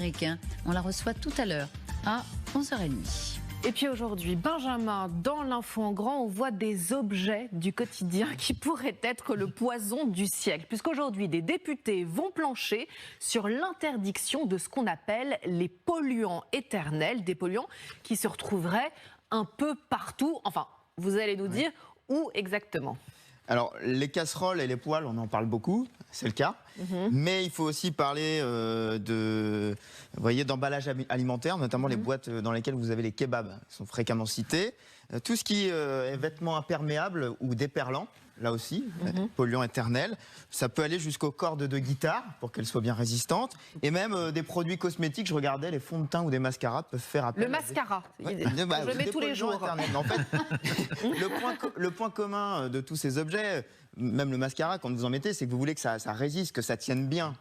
américain. On la reçoit tout à l'heure à 11h30. Et puis aujourd'hui, Benjamin, dans l'info en grand, on voit des objets du quotidien qui pourraient être le poison du siècle. Puisqu'aujourd'hui, des députés vont plancher sur l'interdiction de ce qu'on appelle les polluants éternels, des polluants qui se retrouveraient un peu partout. Enfin, vous allez nous dire où exactement. Alors, les casseroles et les poêles, on en parle beaucoup, c'est le cas. Mais il faut aussi parler d'emballage alimentaire, notamment les boîtes dans lesquelles vous avez les kebabs, qui sont fréquemment cités. Tout ce qui est vêtements imperméables ou déperlants, là aussi, polluants éternels. Ça peut aller jusqu'aux cordes de guitare pour qu'elles soient bien résistantes. Et même des produits cosmétiques, je regardais, les fonds de teint ou des mascaras peuvent faire appel. Le mascara, je le mets tous les jours. En fait, le point commun de tous ces objets, même le mascara, quand vous en mettez, c'est que vous voulez que ça résiste, que ça tienne bien.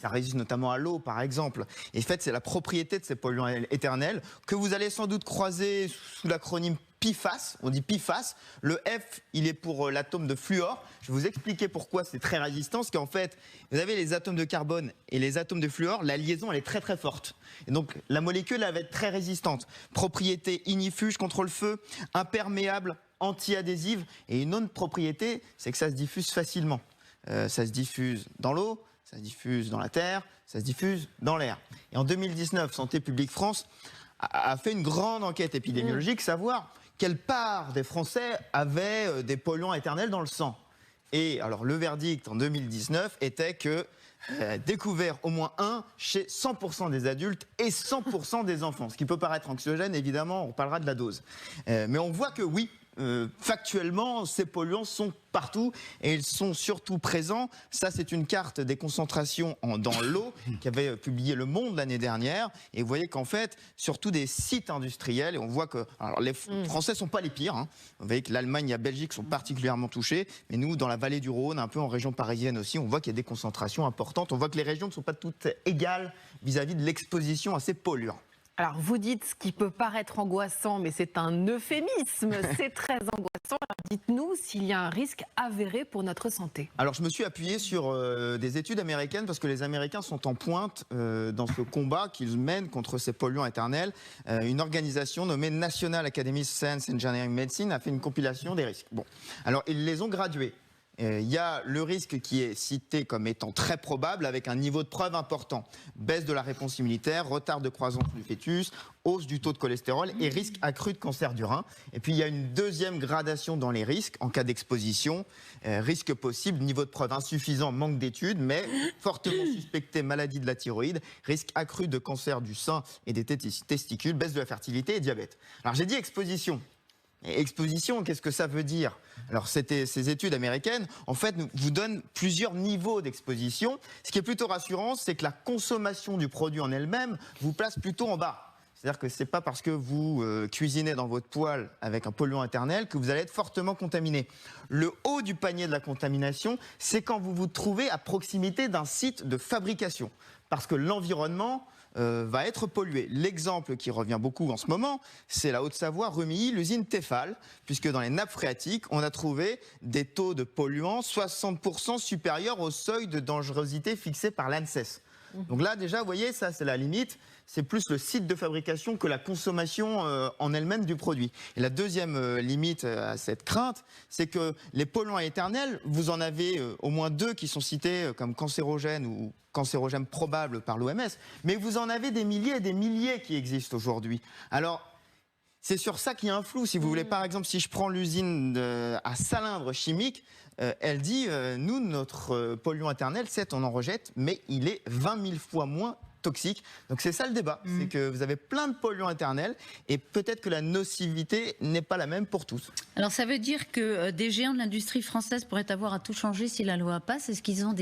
Ça résiste notamment à l'eau, par exemple. Et en fait, c'est la propriété de ces polluants éternels que vous allez sans doute croiser sous l'acronyme PFAS. On dit PFAS. Le F, il est pour l'atome de fluor. Je vais vous expliquer pourquoi c'est très résistant. Parce qu'en fait, vous avez les atomes de carbone et les atomes de fluor. La liaison, elle est très très forte. Et donc, la molécule, elle va être très résistante. Propriété ignifuge contre le feu, imperméable, anti-adhésive. Et une autre propriété, c'est que ça se diffuse facilement. Ça se diffuse dans l'eau, ça se diffuse dans la terre, ça se diffuse dans l'air. Et en 2019, Santé publique France a fait une grande enquête épidémiologique, savoir quelle part des Français avaient des polluants éternels dans le sang. Et alors le verdict en 2019 était que découvert au moins un chez 100% des adultes et 100% des enfants. Ce qui peut paraître anxiogène, évidemment, on parlera de la dose. Mais on voit que oui, factuellement, ces polluants sont partout et ils sont surtout présents. Ça, c'est une carte des concentrations dans l'eau qu'avait publié Le Monde l'année dernière. Et vous voyez qu'en fait, surtout des sites industriels, et on voit que alors, les Français sont pas les pires. Vous voyez que l'Allemagne et la Belgique sont particulièrement touchés. Mais nous, dans la vallée du Rhône, un peu en région parisienne aussi, on voit qu'il y a des concentrations importantes. On voit que les régions ne sont pas toutes égales vis-à-vis de l'exposition à ces polluants. Alors, vous dites ce qui peut paraître angoissant, mais c'est un euphémisme, c'est très angoissant. Alors, dites-nous s'il y a un risque avéré pour notre santé. Alors, je me suis appuyé sur des études américaines parce que les Américains sont en pointe dans ce combat qu'ils mènent contre ces polluants éternels. Une organisation nommée National Academy of Science Engineering Medicine a fait une compilation des risques. Bon, alors ils les ont gradués. Il y a le risque qui est cité comme étant très probable avec un niveau de preuve important. Baisse de la réponse immunitaire, retard de croissance du fœtus, hausse du taux de cholestérol et risque accru de cancer du rein. Et puis il y a une deuxième gradation dans les risques en cas d'exposition. Risque possible, niveau de preuve insuffisant, manque d'études, mais fortement suspecté maladie de la thyroïde, risque accru de cancer du sein et des testicules, baisse de la fertilité et diabète. Alors j'ai dit exposition. Exposition, qu'est-ce que ça veut dire? Alors, ces études américaines, en fait, vous donnent plusieurs niveaux d'exposition. Ce qui est plutôt rassurant, c'est que la consommation du produit en elle-même vous place plutôt en bas. C'est-à-dire que c'est pas parce que vous cuisinez dans votre poêle avec un polluant éternel que vous allez être fortement contaminé. Le haut du panier de la contamination, c'est quand vous vous trouvez à proximité d'un site de fabrication. Parce que l'environnement va être pollué. L'exemple qui revient beaucoup en ce moment, c'est la Haute-Savoie, Remilly, l'usine Tefal, puisque dans les nappes phréatiques, on a trouvé des taux de polluants 60% supérieurs au seuil de dangerosité fixé par l'ANSES. Donc là, déjà, vous voyez, ça, c'est la limite. C'est plus le site de fabrication que la consommation en elle-même du produit. Et la deuxième limite à cette crainte, c'est que les polluants éternels, vous en avez au moins 2 qui sont cités comme cancérogènes ou cancérogènes probables par l'OMS, mais vous en avez des milliers et des milliers qui existent aujourd'hui. Alors, c'est sur ça qu'il y a un flou. Si vous voulez, par exemple, si je prends l'usine à Salindre chimique, elle dit, nous, notre polluant éternel, certes, on en rejette, mais il est 20 000 fois moins toxique. Donc c'est ça le débat, c'est que vous avez plein de polluants éternels et peut-être que la nocivité n'est pas la même pour tous. Alors ça veut dire que des géants de l'industrie française pourraient avoir à tout changer si la loi passe. Est-ce qu'ils ont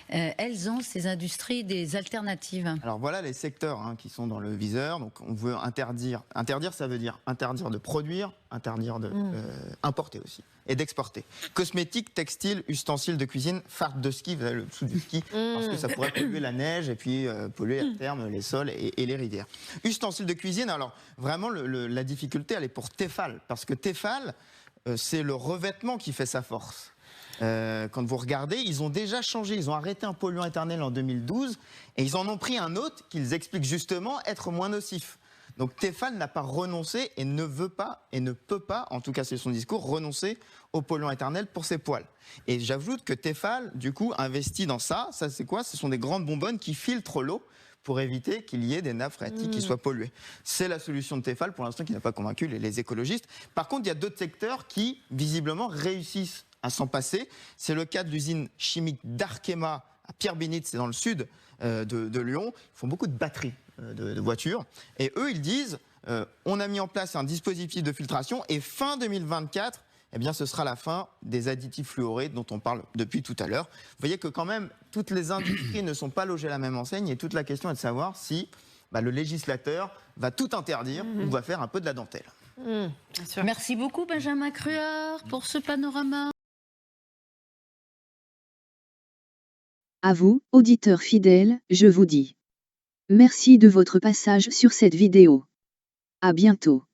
elles ont, ces industries, des alternatives? Alors voilà les secteurs qui sont dans le viseur. Donc on veut interdire. Interdire, ça veut dire interdire de produire, interdire de importer aussi et d'exporter. Cosmétiques, textiles, ustensiles de cuisine, fardes de ski, vous avez le dessous du ski, parce que ça pourrait polluer la neige et puis polluer à terme les sols et les rivières. Ustensiles de cuisine, alors vraiment la difficulté elle est pour Tefal, parce que Tefal, c'est le revêtement qui fait sa force. quand vous regardez, ils ont déjà changé. Ils ont arrêté un polluant éternel en 2012 et ils en ont pris un autre qu'ils expliquent justement être moins nocif. Donc Tefal n'a pas renoncé et ne veut pas et ne peut pas, en tout cas c'est son discours, renoncer au polluant éternel pour ses poils. Et j'ajoute que Tefal, du coup, investit dans ça. Ça c'est quoi? Ce sont des grandes bonbonnes qui filtrent l'eau pour éviter qu'il y ait des nappes phréatiques qui soient polluées. C'est la solution de Tefal pour l'instant qui n'a pas convaincu les écologistes. Par contre, il y a d'autres secteurs qui, visiblement, réussissent à s'en passer. C'est le cas de l'usine chimique d'Arkema à Pierre-Bénite, c'est dans le sud de Lyon. Ils font beaucoup de batteries de voitures. Et eux, ils disent, on a mis en place un dispositif de filtration et fin 2024, eh bien, ce sera la fin des additifs fluorés dont on parle depuis tout à l'heure. Vous voyez que quand même, toutes les industries ne sont pas logées à la même enseigne et toute la question est de savoir si le législateur va tout interdire ou va faire un peu de la dentelle. Bien sûr. Merci beaucoup Benjamin Cruard pour ce panorama. À vous, auditeurs fidèles, je vous dis merci de votre passage sur cette vidéo. À bientôt.